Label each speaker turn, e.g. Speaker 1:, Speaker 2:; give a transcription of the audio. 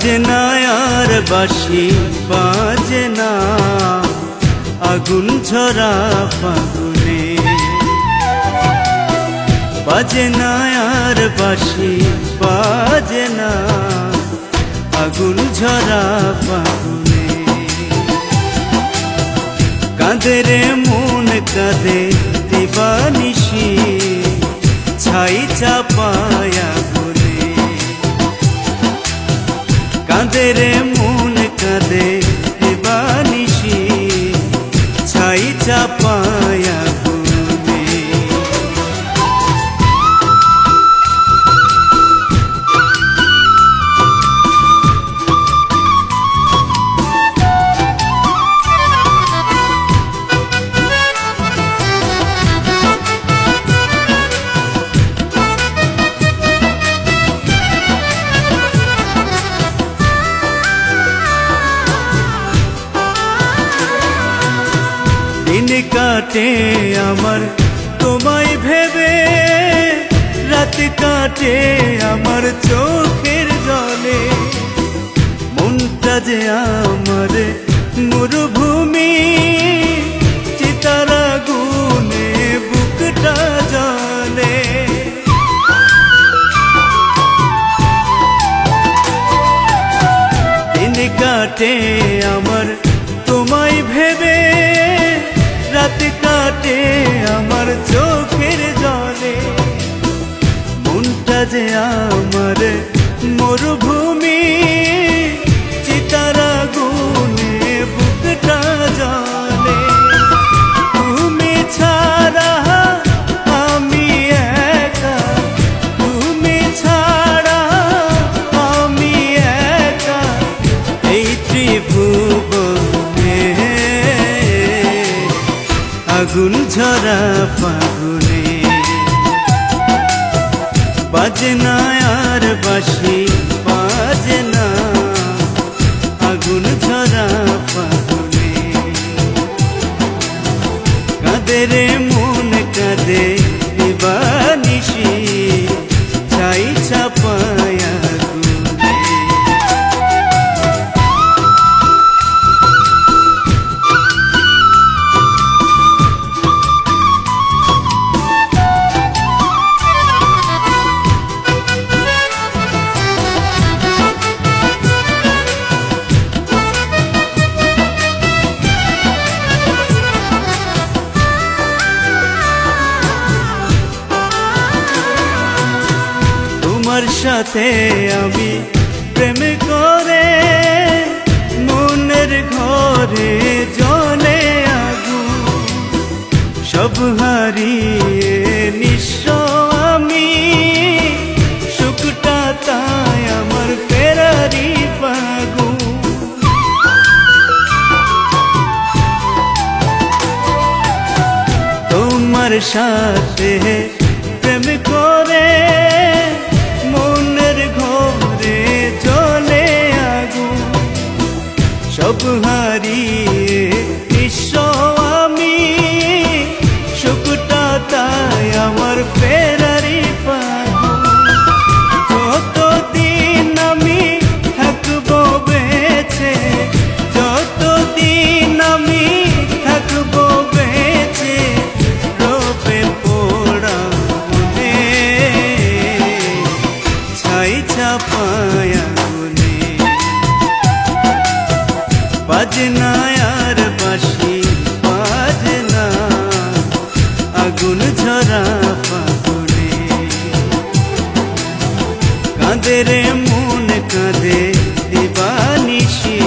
Speaker 1: বাজে না আর বাঁশি বাজে না আগুন ঝরা ফাগুনে, বাজে না আর বাঁশি বাজে না আগুন ঝরা ফাগুনে। কাঁদে রে মন কাঁদে দিবানিশি ছাই চাপায়া গুনে, কাঁদে রে মন কাঁদে দিবানিশি ছাই চাপায়া গুনে। দিন কাটে আমার তোমায় ভেবে, রাত কাটে আমার চোখের জলে, মনটা যে আমার মরুভূমি চিতার আগুনে বুকটা জ্বলে। দিন কাটে আমার তোমায় ভেবে, রাত কাটে আমার চোখের জলে, মনটা যে আমার মরুভূমি চিতার আগুনে বুকটা জ্বলে। তুমি ছাড়া আমি একা, তুমি ছাড়া আমি একা এই ত্রিভুবনে, আগুন ঝরা ফাগুনে। বাজে না আর বাঁশি বাজে না আগুন ঝরা ফাগুনে, কাঁদে রে মন কাঁদে দিবানিশি ছাই চাপায়া গুনে। তোমার সাথে আমি প্রেম করে মনের ঘরে জ্বলে আগুন, সব হারিয়ে নিঃস্ব আমি, সুখটা তাই আমার ফেরারি ফাগুন। তোমার সাথে প্রেম করে মনের ঘরে জ্বলে আগুন, সব হারিয়ে নিঃস্ব আমি, সুখটা তাই আমার ফেরারি ফাগুন। যতদিন আমি থাকবো বেঁচে, যতদিন আমি থাকবো বেঁচে, রবে পোড়া মনে ছাই চাপায়া গুনে। বাজে না আর বাঁশি বাজে না আগুন ঝরা ফাগুনে, কাঁদে রে মন কাঁদে দিবানিশি